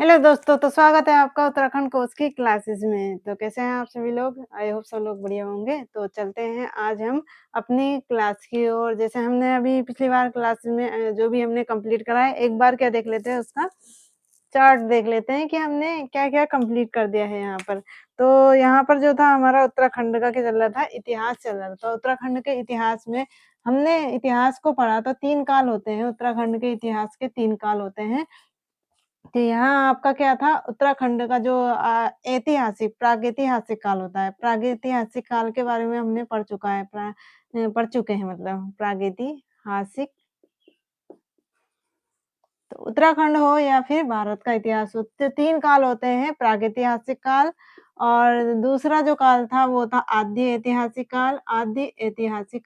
Hello दोस्तों, तो स्वागत है आपका उत्तराखंड कोर्स की क्लासेस में। तो कैसे हैं आप सभी लोग? आई होप सब लोग बढ़िया होंगे। तो चलते हैं आज हम अपनी क्लास की ओर। जैसे हमने अभी पिछली बार क्लास में जो भी हमने कंप्लीट करा है, एक बार क्या देख लेते हैं उसका चार्ट देख लेते हैं कि हमने क्या-क्या कंप्लीट कर दिया है यहाँ पर। तो यहाँ पर जो था हमारा उत्तराखंड का क्या चल रहा था, इतिहास चल रहा था। उत्तराखंड के इतिहास में हमने इतिहास को पढ़ा तो 3 काल होते हैं, उत्तराखंड के इतिहास के 3 काल होते हैं। तो यहाँ आपका क्या था उत्तराखंड का जो ऐतिहासिक प्रागैतिहासिक काल होता है, प्रागैतिहासिक काल के बारे में हमने पढ़ चुके हैं मतलब प्रागैतिहासिक। तो उत्तराखंड हो या फिर भारत का इतिहास हो, तो 3 काल होते हैं, प्रागैतिहासिक काल और दूसरा जो काल था वो था आद्य ऐतिहासिक काल, ऐतिहासिक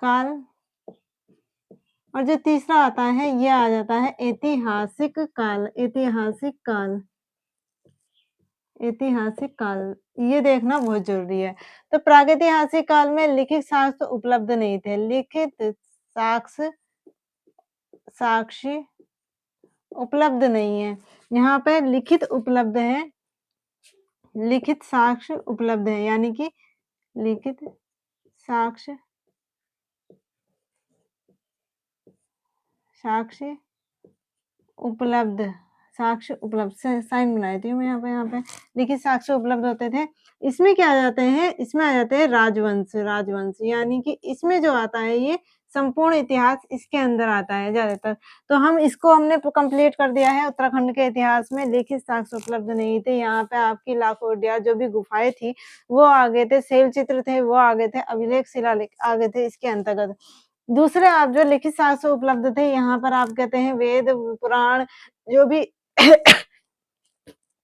काल और जो तीसरा आता है ये आ जाता है ऐतिहासिक काल। ऐतिहासिक काल, ये देखना बहुत ज़रूरी है। तो प्रागैतिहासिक काल में लिखित साक्ष्य उपलब्ध नहीं थे। लिखित साक्ष्य उपलब्ध नहीं है। यहाँ पे लिखित उपलब्ध है, लिखित साक्ष्य उपलब्ध है, यानी कि लिखित साक्ष्य साक्ष्य उपलब्ध साक्ष्य उपलब्ध साइन बनाई थी मैं यहाँ पे लिखित साक्ष्य उपलब्ध होते थे। इसमें क्या आ जाते हैं, इसमें आ जाते हैं राजवंश यानी कि इसमें जो आता है ये संपूर्ण इतिहास इसके अंदर आता है ज़्यादातर। तो हम इसको हमने कंप्लीट कर दिया है। उत्तराखंड के इतिहास में लिखित साक्ष्य उपलब्ध नहीं थे। यहाँ पे आपकी लाखोटिया जो भी गुफाएँ थी वो आ गए थे, शैल चित्र थे वो आ गए थे, अभिलेख शिलालेख आ गए थे इसके अंतर्गत। दूसरे आप जो लिखित शास्त्र उपलब्ध थे, यहाँ पर आप कहते हैं वेद, पुराण जो भी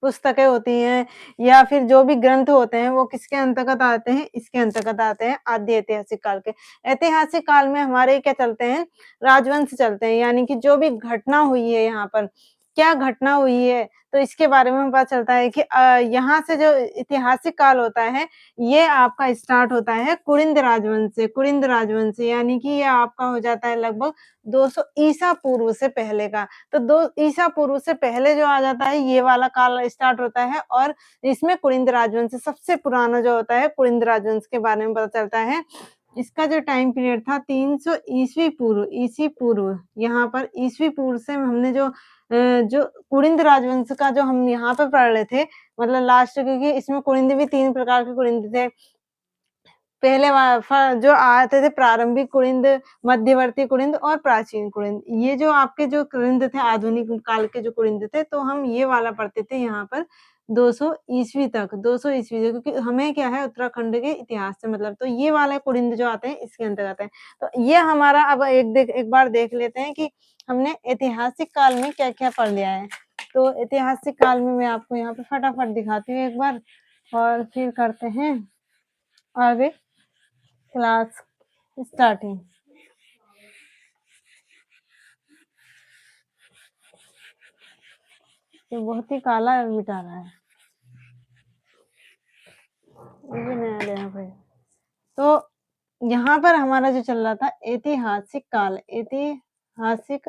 पुस्तकें होती हैं या फिर जो भी ग्रंथ होते हैं, वो किसके अंतर्गत आते हैं? इसके अंतर्गत आते हैं आद्य ऐतिहासिक काल के। ऐतिहासिक काल में हमारे क्या चलते हैं? राजवंश चलते हैं, यानी कि जो भी घटना हुई है यहाँ पर, क्या घटना हुई है? तो इसके बारे में पता चलता है कि यहाँ से जो ऐतिहासिक काल होता है, ये आपका स्टार्ट होता है कुरिंद राजवंश से यानी कि ये आपका हो जाता है लगभग 200 ईसा पूर्व से पहले का। तो 2 ईसा पूर्व से पहले जो आ जाता है, ये वाला काल स्टार्ट होता है और इसमें कुरिंद राजवंश सबसे पुराना जो होता है, कुरिंद राजवंश के बारे में पता चलता है। इसका जो टाइम पीरियड था 300 ईस्वी पूर्व, यहाँ पर ईस्वी पूर्व से हमने जो कुरिंद राजवंश का जो हम यहाँ पे पढ़ रहे थे, मतलब लास्ट क्योंकि इसमें कुरिंद भी 3 प्रकार के कुरिंद थे। पहले वा फ जो आते थे प्रारंभिक कुरिंद, मध्यवर्ती कुरिंद और प्राचीन कुरिंद। ये जो आपके जो कुरिंद थे आधुनिक काल के जो कुरिंद थे, तो हम ये वाला पढ़ते थे यहाँ पर 200 ईस्वी तक 200 ईस्वी तक क्योंकि हमें क्या है उत्तराखंड के इतिहास से मतलब तो ये वाले कुरिंद जो आते हैं इसके अंदर आते हैं। तो ये हमारा अब एक बार देख लेते हैं कि हमने ऐतिहासिक काल में क्या-क्या पढ़ लिया है। तो ऐतिहासिक काल में मैं आपको यहाँ पे फटाफट दिखाती हूँ एक बार और फिर करते हैं आगे क्लास स्टार्टिंग। ये बहुत ही काला मिटा रहा है। ये भी नया लेना पड़ेगा। तो यहाँ पर हमारा जो चल रहा था ऐतिहासिक काल, ऐतिहासिक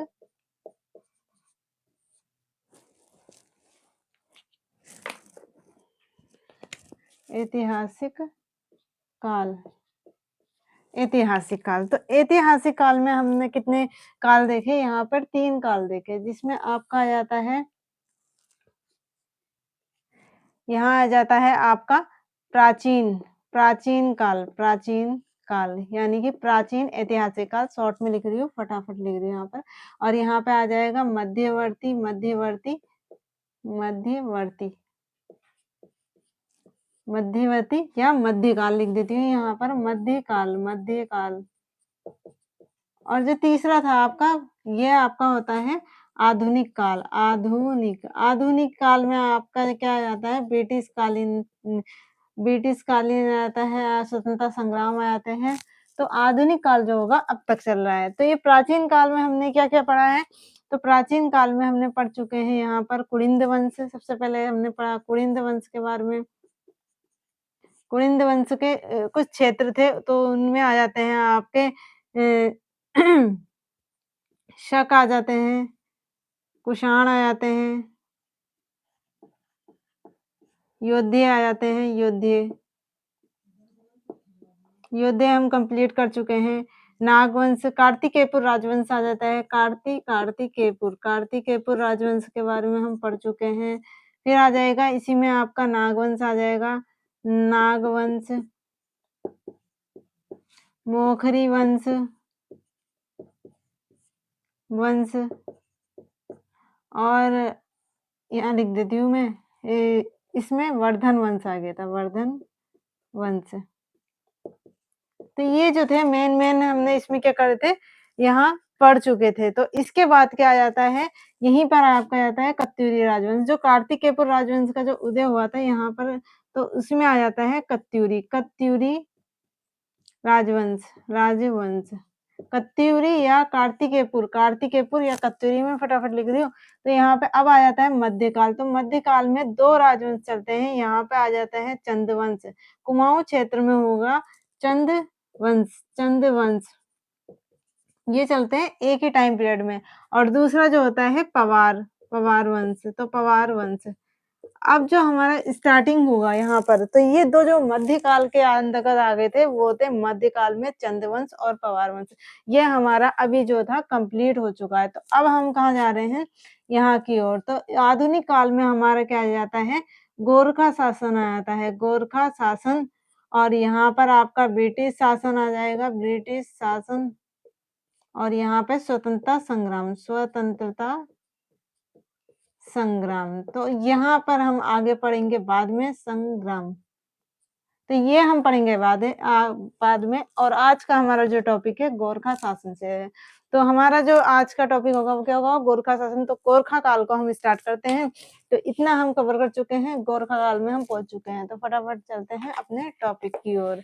काल ऐतिहासिक काल। तो ऐतिहासिक काल में हमने कितने काल देखे? यहाँ पर 3 काल देखे जिसमें आपका आ जाता है यहाँ आ जाता है आपका प्राचीन प्राचीन काल यानी कि प्राचीन ऐतिहासिक काल शॉर्ट में लिख रही हूँ, फटाफट लिख रही हूँ यहाँ पर और यहाँ पे आ जाएगा मध्यवर्ती या मध्यकाल लिख देती हूँ यहाँ पर मध्यकाल और जो तीसरा था आपका ये आपका होता है आधुनिक काल में आपका क्या आ जाता है ब्रिटिश कालीन आता है, स्वतंत्रता संग्राम आ जाते हैं। तो आधुनिक काल जो होगा अब तक चल रहा है। तो ये प्राचीन काल में हमने क्या-क्या पढ़ा है? तो प्राचीन काल में हमने पढ़ चुके हैं यहाँ पर कुरिंद वंश सबसे पहले हमने पढ़ा कुरिंद वंश के बारे में। कुरिंद वंश के कुछ क्षेत्र थे तो उनमें आ जाते हैं आपके शक आ जाते हैं, कुषाण आ जाते हैं, योद्धे आ जाते हैं, योद्धे। योद्धे हम कंप्लीट कर चुके हैं। नागवंश, कार्तिकेयपुर राजवंश आ जाता है। कार्तिकेयपुर राजवंश के बारे में हम पढ़ चुके हैं। फिर आ जाएगा इसी में आपका नागवंश आ जाएगा। नागवंश, मोखरी वंश और यहाँ लिख देती हूँ मैं, इसमें वर्धन वंश आ गया था, वर्धन वंश। तो ये जो थे मेन हमने इसमें क्या करे थे, यहाँ पढ़ चुके थे। तो इसके बाद क्या आ जाता है, यहीं पर आपका आता है कत्यूरी राजवंश। जो कार्तिकेयपुर राजवंश का जो उदय हुआ था यहाँ पर, तो उसमें आ जाता है कत्यूरी राजवंश। कत्यूरी या कार्तिकेयपुर या कत्यूरी में फटाफट लिख रही हूँ। तो यहाँ पे अब आ जाता है मध्यकाल। तो मध्यकाल में 2 राजवंश चलते हैं। यहाँ पे आ जाता है चंदवंश। कुमाऊं क्षेत्र में होगा चंदवंश। ये चलते हैं एक ही टाइम पीरियड में। और दूसरा जो होता है पवार वंश। तो पवार वंश। अब जो हमारा स्टार्टिंग होगा यहाँ पर, तो ये 2 जो मध्यकाल के अंतर्गत आ गए थे, वो थे मध्यकाल में चंदवंश और पवार वंश। ये हमारा अभी जो था कंप्लीट हो चुका है। तो अब हम कहाँ जा रहे हैं, यहाँ की ओर। तो आधुनिक काल में हमारा क्या आ जाता है, गोरखा शासन आ जाता है, गोरखा शासन। और यहाँ पर आपका ब्रिटिश शासन आ जाएगा, ब्रिटिश शासन। और यहाँ पे स्वतंत्रता संग्राम। तो यहाँ पर हम आगे पढ़ेंगे बाद में संग्राम। तो ये हम पढ़ेंगे बाद में। और आज का हमारा जो टॉपिक है गोरखा शासन से है। तो हमारा जो आज का टॉपिक होगा वो क्या होगा, गोरखा शासन। तो गोरखा काल को हम स्टार्ट करते हैं। तो इतना हम कवर कर चुके हैं, गोरखा काल में हम पहुंच चुके हैं। तो फटाफट चलते हैं अपने टॉपिक की ओर।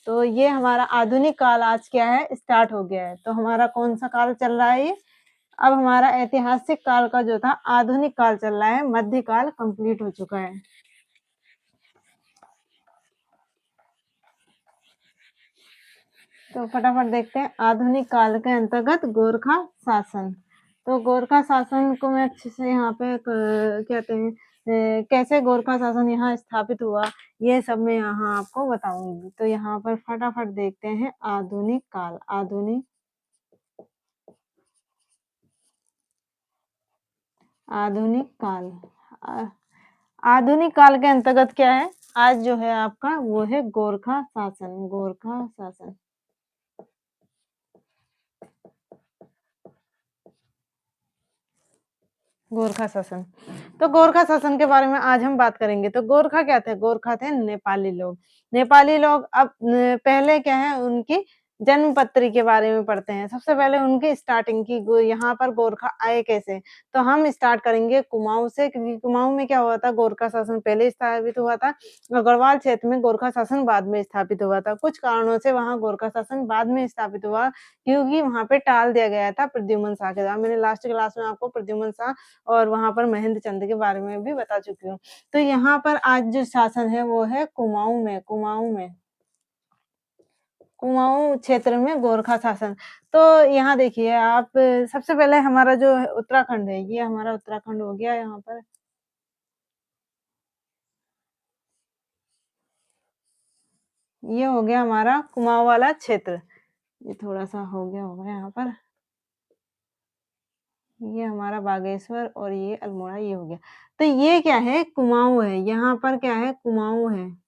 तो ये हमारा आधुनिक काल आज क्या है, स्टार्ट हो गया है। तो हमारा कौन सा काल चल रहा है ये, अब हमारा ऐतिहासिक काल का जो था आधुनिक काल चल रहा है, मध्यकाल कंप्लीट हो चुका है। तो फटाफट देखते हैं आधुनिक काल के अंतर्गत गोरखा शासन। तो गोरखा शासन को मैं अच्छे से यहाँ पे कहते हैं, कैसे गोरखा शासन यहाँ स्थापित हुआ, ये सब मैं यहाँ आपको बताऊंगी। तो यहाँ पर फटाफट देखते हैं आधुनिक काल। आधुनिक काल के अंतर्गत क्या है, आज जो है आपका वो है गोरखा शासन। गोरखा शासन। तो गोरखा शासन के बारे में आज हम बात करेंगे। तो गोरखा क्या थे, गोरखा थे नेपाली लोग। अब पहले क्या है, उनकी जन्म पत्री के बारे में पढ़ते हैं। सबसे पहले उनकी स्टार्टिंग की, यहाँ पर गोरखा आए कैसे। तो हम स्टार्ट करेंगे कुमाऊं से, क्योंकि कुमाऊं में क्या हुआ था, गोरखा शासन पहले स्थापित हुआ था। गढ़वाल क्षेत्र में गोरखा शासन बाद में स्थापित हुआ था। कुछ कारणों से वहां गोरखा शासन बाद में स्थापित हुआ, क्योंकि वहां पे टाल दिया गया था प्रद्युमन शाह के द्वारा। मैंने लास्ट क्लास में आपको प्रद्युमन शाह और वहां पर महेंद्र चंद के बारे में भी बता चुकी हूँ। तो यहाँ पर आज जो शासन है वो है कुमाऊं क्षेत्र में गोरखा शासन। तो यहाँ देखिए आप, सबसे पहले हमारा जो उत्तराखंड है, ये हमारा उत्तराखंड हो गया। यहाँ पर ये हो गया हमारा कुमाऊं वाला क्षेत्र। ये थोड़ा सा हो गया होगा यहाँ पर, ये हमारा बागेश्वर और ये अल्मोड़ा, ये हो गया। तो ये क्या है, कुमाऊं है। यहाँ पर क्या है, कुमाऊं है।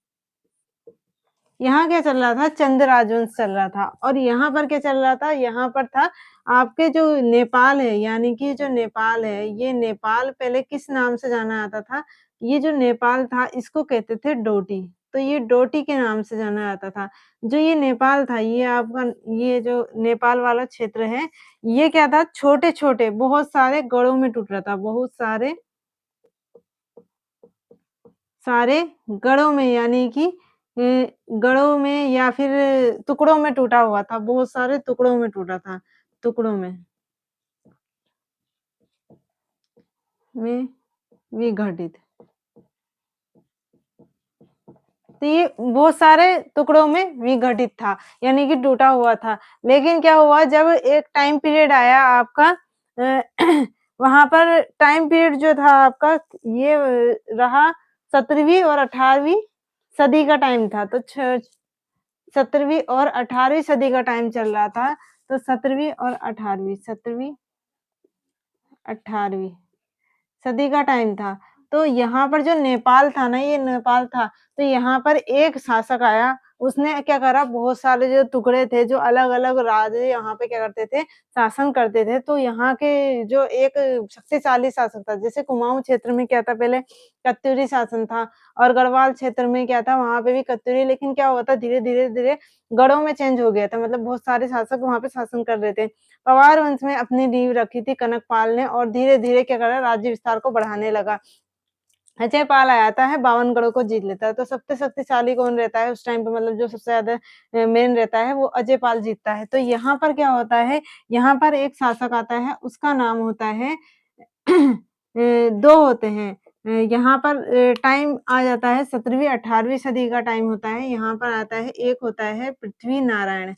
यहाँ क्या चल रहा था, चंद राजवंश चल रहा था। और यहाँ पर क्या चल रहा था, यहाँ पर था आपके जो नेपाल है, यानी कि जो नेपाल है, ये नेपाल पहले किस नाम से जाना जाता था, ये जो नेपाल था इसको कहते थे डोटी। तो ये डोटी के नाम से जाना जाता था। जो ये नेपाल था, ये आपका ये जो नेपाल वाला क्षेत्र है, ये क्या था, छोटे छोटे बहुत सारे गढ़ों में टूट रहा था। बहुत सारे गढ़ों में, यानी कि गढ़ों में या फिर टुकड़ों में टूटा हुआ था। बहुत सारे टुकड़ों में टूटा था, टुकड़ों में विघटित। तो ये बहुत सारे टुकड़ों में विघटित था, यानी कि टूटा हुआ था। लेकिन क्या हुआ, जब एक टाइम पीरियड आया आपका वहाँ पर टाइम पीरियड जो था आपका ये रहा 17वीं और 18वीं सदी का टाइम था। तो 17वीं और 18वीं सदी का टाइम चल रहा था। तो 17वीं और 18वीं 17वीं 18वीं सदी का टाइम था। तो यहाँ पर जो नेपाल था ना, ये नेपाल था, तो यहाँ पर एक शासक आया, उसने क्या करा, बहुत सारे जो टुकड़े थे, जो अलग-अलग राजे यहाँ पे क्या करते थे, शासन करते थे। तो यहाँ के जो एक शक्तिशाली शासक था, जैसे कुमाऊँ क्षेत्र में क्या था पहले, कत्यूरी शासन था और गढ़वाल क्षेत्र में क्या था, वहाँ पे भी कत्यूरी, लेकिन क्या हुआ था, धीरे-धीरे गढ़ों में चेंज हो गया था, मतलब बहुत सारे शासक वहाँ पे शासन कर रहे थे। पवार वंश में अपनी नींव रखी थी कनकपाल ने और धीरे-धीरे क्या करा, राज्य विस्तार को बढ़ाने लगा। अजयपाल आता है, 52 गढ़ों को जीत लेता है, तो सबसे शक्तिशाली कौन रहता है उस टाइम पे, मतलब जो सबसे ज़्यादा मेन रहता है, वो अजयपाल जीतता है। तो यहाँ पर क्या होता है, यहाँ पर एक शासक आता है, उसका नाम होता है 2 होते हैं। यहाँ पर टाइम आ जाता है 17वीं 18वीं सदी का टाइम होता है, यहाँ पर आता है, एक होता है नारायण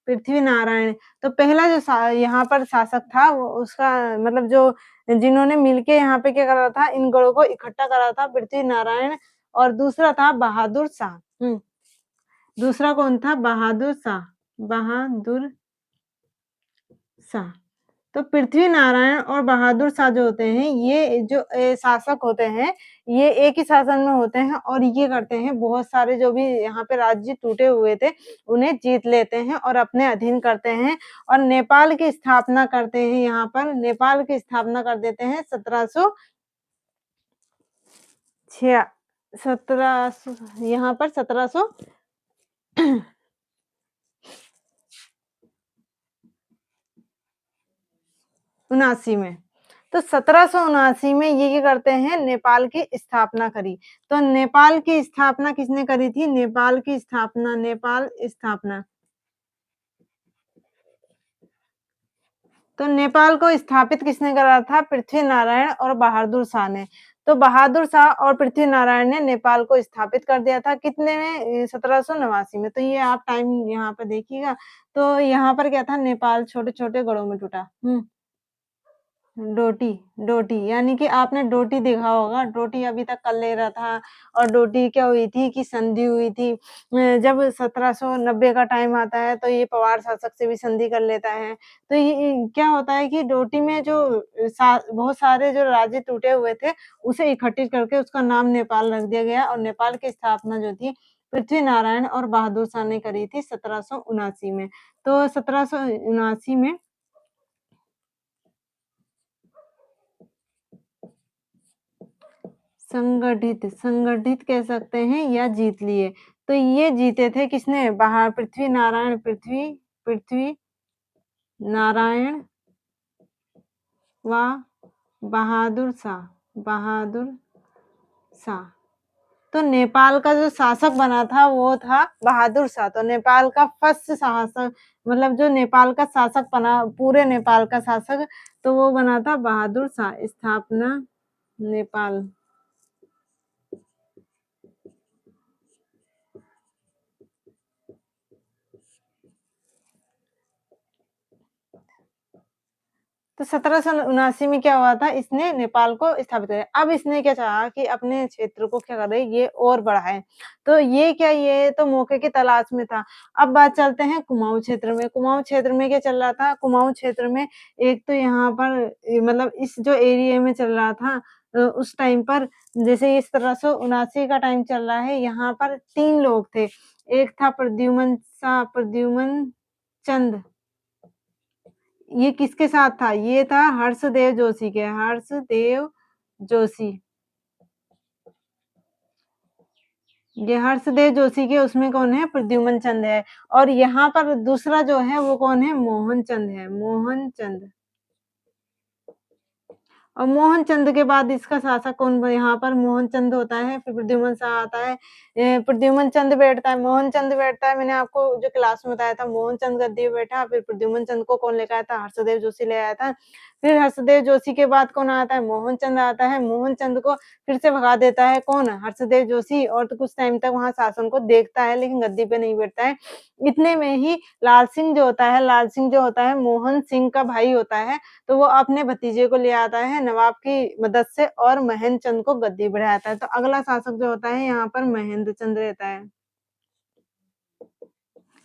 पृथ्वी नारायण। तो पहला जो यहाँ पर शासक था वो उसका मतलब जो जिन्होंने मिलके यहाँ पे क्या करा था, इन गढ़ों को इकट्ठा करा था, पृथ्वी नारायण, और दूसरा था बहादुर शाह। दूसरा कौन था? बहादुर शाह। तो पृथ्वी नारायण और बहादुर शाह जो होते हैं, ये जो शासक होते हैं, ये एक ही शासन में होते हैं और ये करते हैं, बहुत सारे जो भी यहाँ पे राज्य टूटे हुए थे, उन्हें जीत लेते हैं और अपने अधीन करते हैं और नेपाल की स्थापना करते हैं। यहाँ पर नेपाल की स्थापना कर देते हैं 1700 यहाँ पर 1779 में। तो 1779 में ये क्या करते हैं, नेपाल की स्थापना करी। तो नेपाल की स्थापना किसने करी थी? नेपाल स्थापना। तो नेपाल को स्थापित किसने करा था? पृथ्वी नारायण और बहादुर शाह ने। तो बहादुर शाह और पृथ्वी नारायण ने नेपाल को स्थापित कर दिया था, कितने में? 1789 में। तो ये आप टाइम यहाँ पर देखिएगा। तो यहाँ पर क्या था, नेपाल छोटे-छोटे गढ़ों में टूटा। डोटी यानी कि आपने डोटी देखा होगा, डोटी अभी तक कर ले रहा था और डोटी क्या हुई थी कि संधि हुई थी। जब 1790 का टाइम आता है तो ये पवार शासक से भी संधि कर लेता है। तो ये क्या होता है कि डोटी में जो बहुत सारे जो राज्य टूटे हुए थे, उसे इकट्ठित करके उसका नाम नेपाल रख दिया गया और नेपाल की स्थापना जो थी, पृथ्वी नारायण और बहादुर शाह ने करी थी 1779 में। तो 1779 में संगठित कह सकते हैं या जीत लिए। तो ये जीते थे किसने? पृथ्वी नारायण व बहादुर शाह। तो नेपाल का जो शासक बना था वो था बहादुर शाह। तो नेपाल का फर्स्ट शासक मतलब जो नेपाल का शासक बना, पूरे नेपाल का शासक, तो वो बना था बहादुर शाह। स्थापना नेपाल। तो 1779 में क्या हुआ था, इसने नेपाल को स्थापित किया। अब इसने क्या चाहा कि अपने क्षेत्र को क्या करे, ये और बढ़ाए। तो ये तो मौके की तलाश में था। अब बात चलते हैं कुमाऊँ क्षेत्र में। कुमाऊँ क्षेत्र में क्या चल रहा था? कुमाऊँ क्षेत्र में एक तो यहाँ पर मतलब इस जो एरिया में चल रहा था उस टाइम पर, जैसे ये 1779 का टाइम चल रहा है, यहाँ पर 3 लोग थे। एक था प्रद्युमन चंद। ये किसके साथ था? ये था हर्षदेव जोशी। ये हर्षदेव जोशी के उसमें कौन है? प्रद्युमन चंद है और यहाँ पर दूसरा जो है वो कौन है? मोहनचंद है, मोहनचंद। और मोहनचंद के बाद इसका शासक कौन यहाँ पर मोहनचंद होता है, फिर प्रद्युमन शाह आता है। प्रद्युमन चंद बैठता है, मोहनचंद बैठता है, मैंने आपको जो क्लास में बताया था मोहनचंद गद्दी पे बैठा, फिर प्रद्युमन चंद को कौन लेकर आया था, हर्षदेव जोशी ले आया था। फिर हर्षदेव जोशी के बाद कौन आता है, मोहनचंद आता है, मोहनचंद को फिर से भगा देता है कौन, हर्षदेव जोशी, और तो कुछ टाइम तक वहाँ शासन को देखता है लेकिन गद्दी पे नहीं बैठता है। इतने में ही लाल सिंह जो होता है, लाल सिंह जो होता है मोहन सिंह का भाई होता है, तो वो अपने भतीजे को ले आता है नवाब की मदद से और महेंद्र चंद को गद्दी पे बैठाता है। तो अगला शासक जो होता है यहाँ पर महेंद्र चंद रहता है।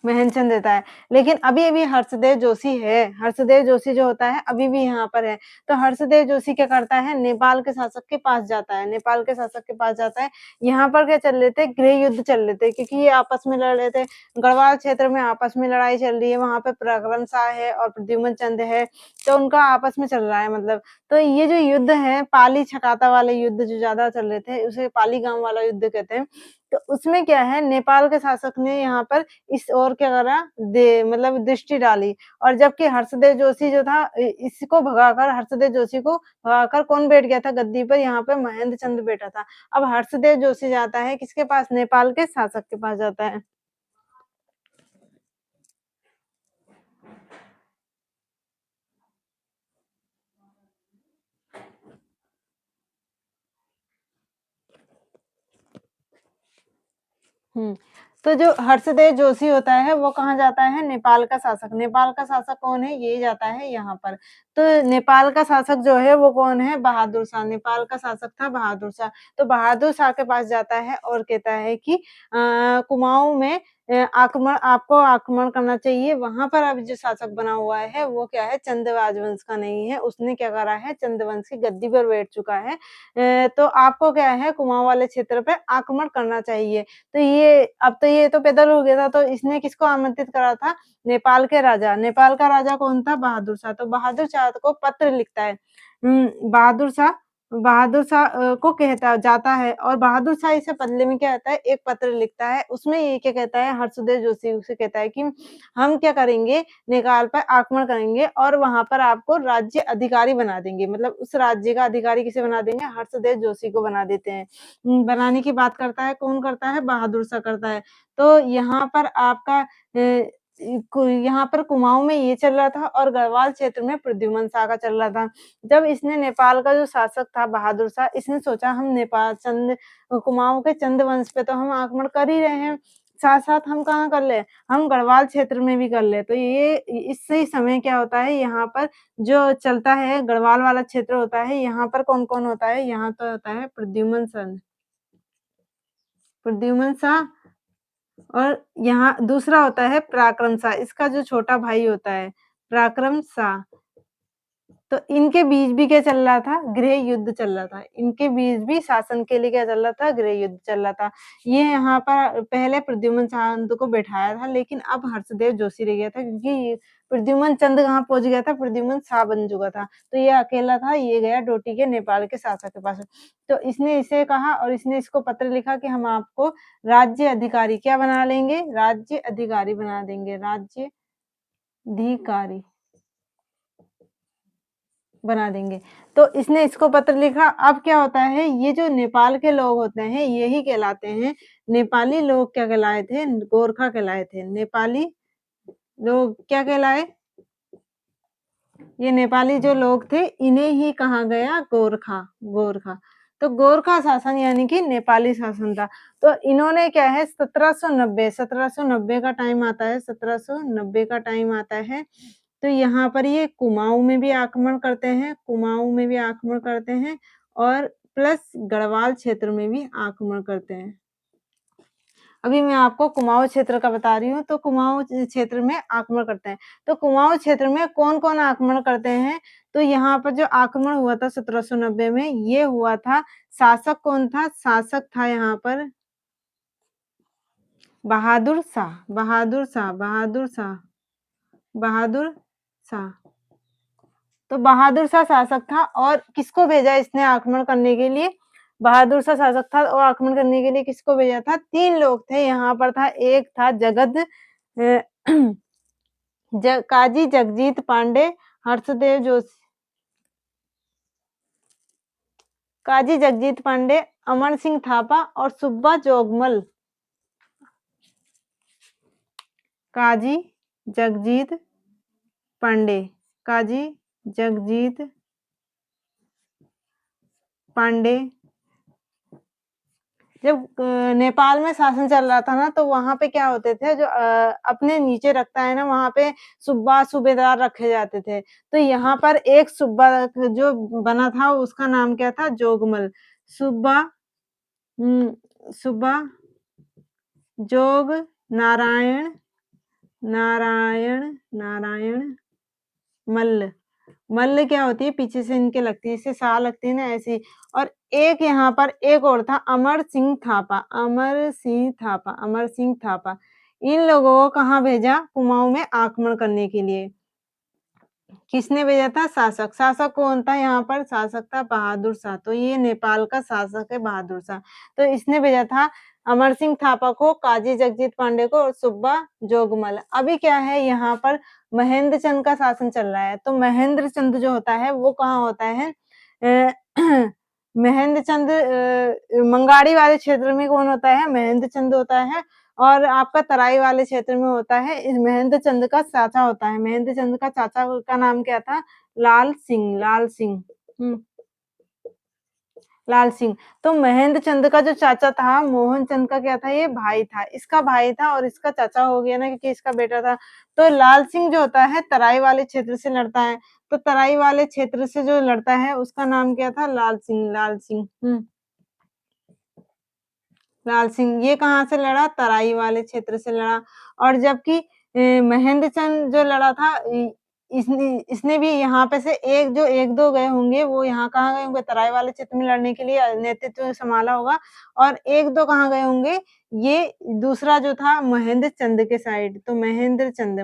महनचंद देता है। लेकिन अभी-अभी हर्षदेव जोशी है, हर्षदेव जोशी जो होता है अभी भी यहाँ पर है। तो हर्षदेव जोशी क्या करता है, नेपाल के शासक के पास जाता है, नेपाल के शासक के पास जाता है। यहाँ पर क्या चल रहे थे, गृह युद्ध चल रहे थे क्योंकि ये आपस में लड़ रहे थे। गढ़वाल क्षेत्र में आपस में लड़ाई चल रही है, वहाँ पे पराक्रम शाह है और प्रद्युमन चंद है, तो उनका आपस में चल रहा है मतलब। तो ये जो युद्ध है, पाली छकाता वाले युद्ध जो ज़्यादा चल रहे थे, उसे पाली गाँव वाला युद्ध कहते हैं। तो उसमें क्या है, नेपाल के शासक ने यहाँ पर इस ओर क्या करा मतलब दृष्टि डाली और जबकि हर्षदेव जोशी जो था इसको भगाकर हर्षदेव जोशी को भगाकर कौन बैठ गया था गद्दी पर, यहाँ पे महेंद्र चंद बैठा था। अब हर्षदेव जोशी जाता है किसके पास, नेपाल के शासक के पास जाता है। हुँ। तो जो हर्षदेव जोशी होता है वो कहाँ जाता है, नेपाल का शासक। नेपाल का शासक कौन है, ये जाता है यहाँ पर। तो नेपाल का शासक जो है वो कौन है, बहादुर शाह। नेपाल का शासक था बहादुर शाह। तो बहादुर शाह के पास जाता है और कहता है कि कुमाऊँ में आक्रमण करना चाहिए। वहाँ पर अब जो शासक बना हुआ है वो क्या है, चंद राजवंश का नहीं है। उसने क्या करा है, चंद वंश की गद्दी पर बैठ चुका है। तो आपको क्या है, कुमाऊँ वाले क्षेत्र पे आक्रमण करना चाहिए। तो ये तो पैदल हो गया था, तो इसने किसको आमंत्रित करा था? नेपाल का राजा कौन था? बहादुर शाह। तो बहादुर शाह को पत्र लिखता है। बहादुर शाह को कहता जाता है और बहादुर शाह इसे बदले में क्या कहता है, एक पत्र लिखता है। उसमें ये क्या कहता है, हर्षदेव जोशी उसे कहता है कि हम क्या करेंगे, नेपाल पर आक्रमण करेंगे और वहाँ पर आपको राज्य अधिकारी बना देंगे। मतलब उस राज्य का अधिकारी किसे बना देंगे? हर्षदेव जोशी को बना देते हैं। बनाने की बात करता है, कौन करता है? बहादुर शाह करता है। तो यहाँ पर आपका यहाँ पर कुमाऊँ में ये चल रहा था और गढ़वाल क्षेत्र में प्रद्युमन शाह का चल रहा था। जब इसने नेपाल का जो शासक था बहादुर शाह, इसने सोचा हम कुमाऊँ के चंद वंश पे तो हम आक्रमण कर ही रहे हैं, साथ-साथ हम कहाँ कर लें, हम गढ़वाल क्षेत्र में भी कर लें। तो ये इसी समय क्या होता है, यहाँ पर जो चलता है गढ़वाल वाला क्षेत्र होता है, यहाँ पर कौन-कौन होता है? यहाँ तो होता है प्रद्युमन शाह और यहाँ दूसरा होता है पराक्रम शाह, इसका जो छोटा भाई होता है, पराक्रम शाह। तो इनके बीच भी क्या चल रहा था? गृह युद्ध चल रहा था। इनके बीच भी शासन के लिए क्या चल रहा था? गृह युद्ध चल रहा था। ये यहाँ पर पहले प्रद्युमन चंद को बैठाया था, लेकिन अब हर्षदेव जोशी रह गया था क्योंकि प्रद्युमन चंद कहाँ पहुँच गया था? प्रद्युमन शाह बन चुका था। तो ये अकेला था, ये गया डोटी के नेपाल के शासक के पास। तो इसने इसे कहा और इसने इसको पत्र लिखा कि हम आपको राज्य अधिकारी क्या बना लेंगे? राज्य अधिकारी बना देंगे, राज्य अधिकारी। बना देंगे। तो इसने इसको पत्र लिखा, अब क्या होता है, ये जो नेपाल के लोग होते हैं, यही कहलाते हैं नेपाली लोग क्या कहलाए थे? गोरखा कहलाए थे। नेपाली लोग क्या कहलाए? ये नेपाली जो लोग थे, इन्हें ही कहा गया गोरखा, गोरखा। तो गोरखा शासन यानी कि नेपाली शासन था। तो इन्होंने क्या है 1790 का टाइम आता है, 1790 का टाइम आता है। तो यहाँ पर ये कुमाऊँ में भी आक्रमण करते हैं, कुमाऊँ में भी आक्रमण करते हैं और प्लस गढ़वाल क्षेत्र में भी आक्रमण करते हैं। अभी मैं आपको कुमाऊँ क्षेत्र का बता रही हूँ, तो कुमाऊँ क्षेत्र में आक्रमण करते हैं। तो कुमाऊँ क्षेत्र में कौन-कौन आक्रमण करते हैं? तो यहाँ पर जो आक्रमण हुआ था 1790 में, ये हुआ था, शासक कौन था? शासक था यहाँ पर बहादुर शाह, बहादुर शाह, बहादुर शाह, बहादुर शाह। तो बहादुर शाह शासक था और किसको भेजा इसने आक्रमण करने के लिए? बहादुर शाह शासक था और आक्रमण करने के लिए किसको भेजा था? 3 लोग थे यहाँ पर था, एक था जगद काजी जगजीत पांडे, हर्षदेव जोशी काजी जगजीत पांडे, अमर सिंह थापा और सुब्बा जोगमल। काजी जगजीत पांडे, काजी जगजीत पांडे। जब नेपाल में शासन चल रहा था ना, तो वहाँ पे क्या होते थे, जो अपने नीचे रखता है ना, वहाँ पे सुब्बा सूबेदार रखे जाते थे। तो यहाँ पर एक सुब्बा जो बना था, उसका नाम क्या था? जोगमल। सुब्बा सुब्बा जोग नारायण नारायण नारायण मल्ल। मल्ल क्या होती है? पीछे से इनके लगती है, इससे सा लगती है ना, ऐसी। और एक यहाँ पर एक और था, अमर सिंह थापा, अमर सिंह थापा, अमर सिंह थापा। इन लोगों को कहाँ भेजा? कुमाऊं में आक्रमण करने के लिए। किसने भेजा था? शासक। शासक कौन था यहाँ पर? शासक था बहादुर शाह। तो ये नेपाल का शासक है बहादुर शाह। तो इसने भेजा था अमर सिंह थापा को, काजी जगजीत पांडे को और सुब्बा जोगमल। अभी क्या है, यहाँ पर महेंद्र चंद का शासन चल रहा है। तो महेंद्र चंद जो होता है वो कहाँ होता है? महेंद्र चंद मंगाड़ी वाले क्षेत्र में कौन होता है? महेंद्र चंद होता है। और आपका तराई वाले क्षेत्र में होता है, इस महेंद्र चंद का चाचा होता है। महेंद्र चंद का चाचा का नाम क्या था? लाल सिंह, लाल सिंह। लाल सिंह। तो महेंद्र चंद का जो चाचा था, मोहन चंद का क्या था? ये भाई था। इसका भाई था और इसका चाचा हो गया ना, क्योंकि इसका बेटा था। तो लाल सिंह जो होता है तराई वाले क्षेत्र से लड़ता है। तो तराई वाले क्षेत्र से जो लड़ता है उसका नाम क्या था? लाल सिंह, लाल सिंह। लाल सिंह ये कहाँ से लड़ा? तराई वाले क्षेत्र से लड़ा। और जबकि महेंद्र चंद जो लड़ा था, इसने इसने भी यहाँ पे से एक दो गए होंगे, वो यहाँ कहाँ गए होंगे? तराई वाले क्षेत्र में लड़ने के लिए नेतृत्व संभाला होगा। और एक दो कहाँ गए होंगे? ये दूसरा जो था महेंद्र चंद के साइड। तो महेंद्र चंद,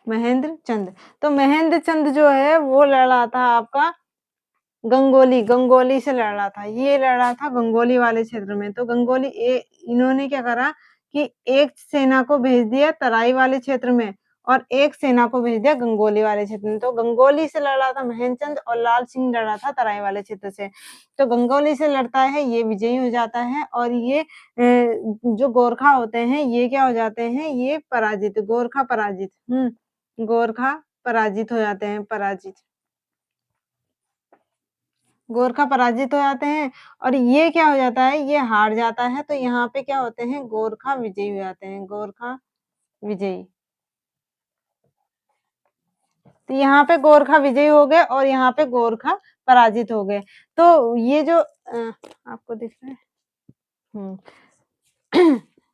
महेंद्र चंद। तो महेंद्र चंद जो है वो लड़ा था आपका गंगोली से लड़ा था। ये लड़ा था गंगोली वाले क्षेत्र में। तो इन्होंने क्या करा कि एक सेना को भेज दिया तराई वाले क्षेत्र में और एक सेना को भेज दिया गंगोली वाले क्षेत्र में। तो गंगोली से लड़ा था महेंद्रचंद और लाल सिंह लड़ा था तराई वाले क्षेत्र से। तो गंगोली से लड़ता है, ये विजयी हो जाता है। और ये जो गोरखा होते हैं, ये क्या हो जाते हैं? ये पराजित, गोरखा पराजित। गोरखा पराजित हो जाते हैं, पराजित। गोरखा पराजित हो जाते हैं। और ये क्या हो जाता है? ये हार जाता है। तो यहाँ पे क्या होते हैं? गोरखा विजयी हो जाते हैं, गोरखा विजयी। तो यहाँ पे गोरखा विजयी हो गए और यहाँ पे गोरखा पराजित हो गए। तो ये जो आपको दिख रहा है?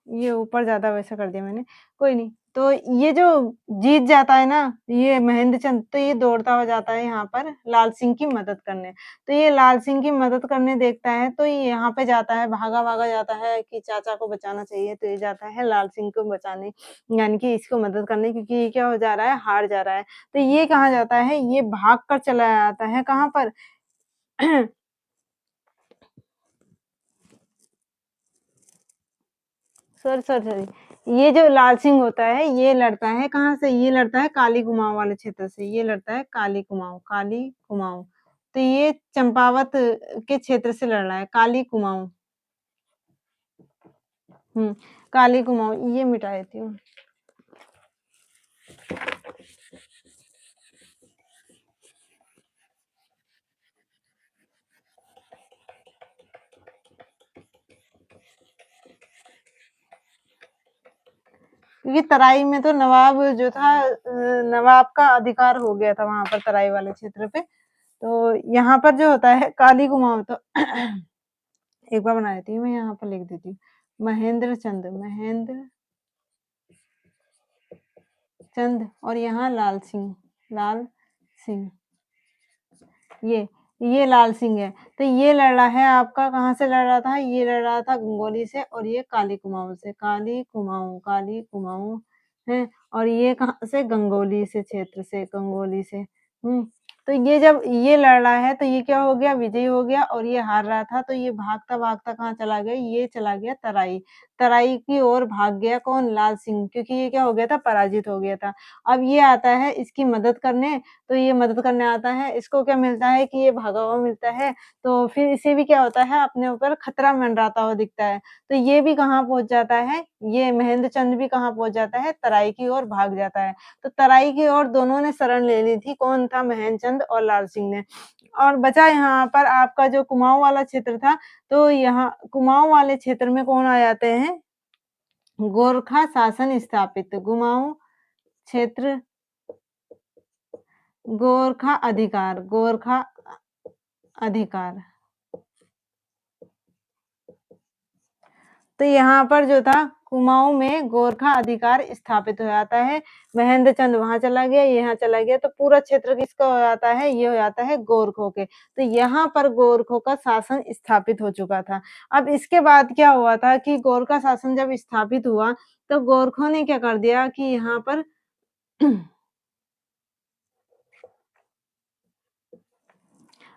ये ऊपर ज़्यादा वैसा कर दिया मैंने, कोई नहीं। तो ये जो जीत जाता है ना, ये महेंद्र चंद, तो ये दौड़ता हुआ जाता है यहाँ पर लाल सिंह की मदद करने। तो ये लाल सिंह की मदद करने देखता है, तो ये यहाँ पे जाता है, भागा-भागा जाता है कि चाचा को बचाना चाहिए, तो ये जाता है लाल सिंह को बचाने, यानी कि इसको मदद करने, क्योंकि ये क्या हो जा रहा है? हार जा रहा है। तो ये कहाँ जाता है? ये भाग कर चला जाता है, कहाँ पर? सॉरी। ये जो लाल सिंह होता है, ये लड़ता है कहाँ से? ये लड़ता है काली कुमाऊँ वाले क्षेत्र से। ये लड़ता है काली कुमाऊँ, काली कुमाऊँ। तो ये चंपावत के क्षेत्र से लड़ रहा है, काली कुमाऊँ। काली कुमाऊँ, ये मिटा देती हूँ। क्योंकि तराई में तो नवाब जो था, नवाब का अधिकार हो गया था वहाँ पर तराई वाले क्षेत्र पे। तो यहाँ पर जो होता है काली कुमाऊँ, तो एक बार बना देती हूँ मैं, यहाँ पर लिख देती हूँ। महेंद्र चंद और यहाँ लाल सिंह। ये लाल सिंह है। तो ये लड़ रहा है आपका, कहाँ से लड़ रहा था? ये लड़ रहा था गंगोली से और ये काली कुमाऊँ से, काली कुमाऊँ है। और ये कहाँ से? गंगोली से, क्षेत्र से, गंगोली से। तो ये जब ये लड़ रहा है, तो ये क्या हो गया? विजयी हो गया। और ये हार रहा था, तो ये भागता-भागता कहाँ चला गया? ये चला गया तराई। तराई की ओर भाग गया कौन? लाल सिंह, क्योंकि ये क्या हो गया था? पराजित हो गया था। अब ये आता है इसकी मदद करने, तो ये मदद करने आता है, इसको क्या मिलता है कि ये भागा हुआ मिलता है, तो फिर इसे भी क्या होता है अपने ऊपर खतरा मंडराता हुआ दिखता है। तो ये भी कहाँ पहुँच जाता है? ये महेंद्र चंद भी कहाँ पहुँच जाता है? तराई की ओर भाग जाता है। तो तराई की ओर दोनों ने शरण ले ली थी, कौन था? महेंद्र चंद और लाल सिंह ने। और बचा यहाँ पर आपका जो कुमाऊँ वाला क्षेत्र था, तो यहाँ कुमाऊँ वाले क्षेत्र में कौन आ जाते हैं? गोरखा शासन स्थापित। कुमाऊँ क्षेत्र गोरखा अधिकार। तो यहाँ पर जो था कुमाऊँ में गोरखा अधिकार स्थापित हो जाता है। महेंद्र चंद वहाँ चला गया, यहाँ चला गया, तो पूरा क्षेत्र किसका हो जाता है? ये हो जाता है गोरखों के। तो यहाँ पर गोरखों का शासन स्थापित हो चुका था। अब इसके बाद क्या हुआ था कि गोरखा शासन जब स्थापित हुआ, तो गोरखों ने क्या कर दिया कि यहाँ पर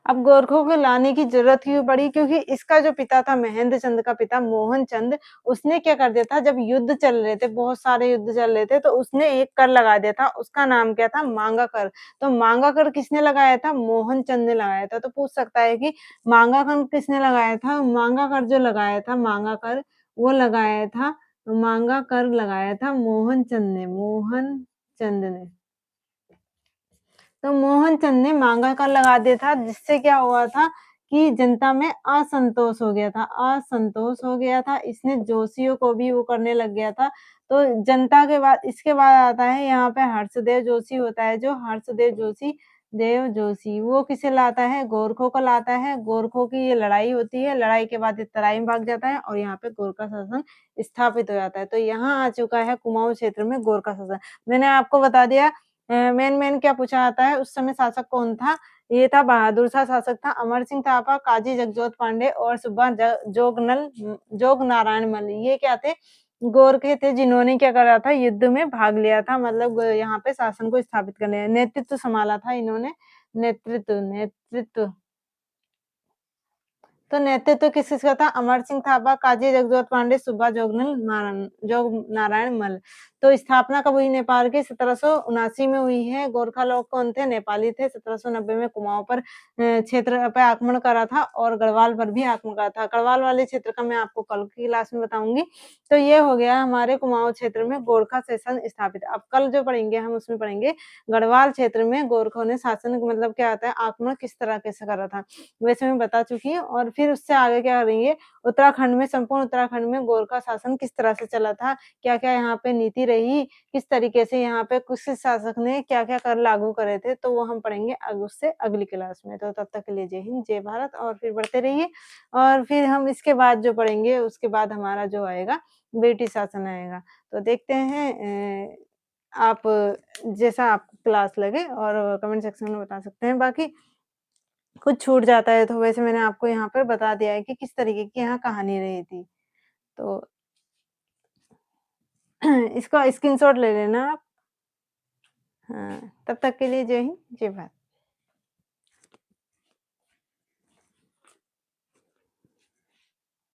अब गोरखों को लाने की ज़रूरत क्यों पड़ी? क्योंकि इसका जो पिता था महेंद्र चंद का पिता मोहन चंद, उसने क्या कर दिया था जब युद्ध चल रहे थे, बहुत सारे युद्ध चल रहे थे, तो उसने एक कर लगा दिया था, उसका नाम क्या था? मांगा कर। तो मांगा कर किसने लगाया था? मोहन चंद ने लगाया था। तो पूछ सकता है कि मांगा कर किसने लगाया था? मांगा कर जो लगाया था, मांगा कर, वो मांगा कर लगाया था मोहन चंद ने। तो मोहनचंद ने मांगा कर लगा दिया था, जिससे क्या हुआ था कि जनता में असंतोष हो गया था। इसने जोशियों को भी वो करने लग गया था। तो जनता के बाद इसके बाद आता है यहाँ पे हर्षदेव जोशी होता है, जो हर्षदेव जोशी वो किसे लाता है? गोरखों को लाता है। गोरखों की ये लड़ाई होती है, लड़ाई के बाद ये तराई में भाग जाता है और यहाँ पे गोरखा शासन स्थापित हो जाता है। तो यहाँ आ चुका है कुमाऊँ क्षेत्र में गोरखा शासन। मैंने आपको बता दिया मेन क्या पूछा जाता है, उस समय शासक कौन था? ये था बहादुर शाह शासक था, अमर सिंह थापा, काजी जगजोत पांडे और सुब्बा जोग नारायण मल्ल। ये क्या थे? गोरखे थे जिन्होंने क्या करा था युद्ध में भाग लिया था, मतलब यहाँ पे शासन को स्थापित करने नेतृत्व संभाला था इन्होंने। नेतृत्व तो नेतृत्व किस किसका था? अमर सिंह थापा, काजी जगजोत पांडे, सुब्बा जोग नारायण मल्ल। तो स्थापना कब हुई नेपाल की? 1779 में हुई है। गोरखा लोग कौन थे? नेपाली थे। 1790 में कुमाऊँ पर क्षेत्र पे आक्रमण करा था और गढ़वाल पर भी आक्रमण करा था। गढ़वाल वाले क्षेत्र का मैं आपको कल की क्लास में बताऊँगी। तो ये हो गया हमारे कुमाऊँ क्षेत्र में गोरखा शासन स्थापित। अब कल जो पढ़ेंगे हम उसमें पढ़ेंगे गढ़वाल क्षेत्र में गोरखों ने शासन मतलब क्या आता है आक्रमण किस तरीके से करा था। वैसे मैं बता चुकी हूँ और फिर उससे आगे क्या करेंगे उत्तराखंड में संपूर्ण उत्तराखंड में गोरखा शासन किस तरह से चला था, क्या-क्या यहाँ पे नीति रही, किस तरीके से यहाँ पे किस शासक ने क्या-क्या कर लागू करे थे, तो वो हम पढ़ेंगे उससे अगली क्लास में। तो तब तक के लिए जय हिंद, जय भारत और फिर बढ़ते रहिए और फिर हम इसके बाद जो पढ़ेंगे उसके बाद हमारा जो आएगा ब्रिटिश शासन आएगा। तो देखते हैं आप जैसा आपको क्लास लगे और कमेंट सेक्शन में बता सकते हैं। बाकी कुछ छूट जाता है तो वैसे मैंने आपको यहाँ पर बता दिया है कि किस तरीके की यहाँ कहानी रही थी। तो इसका स्क्रीनशॉट ले लेना आप। हाँ, तब तक के लिए जय हिंद, जय भारत।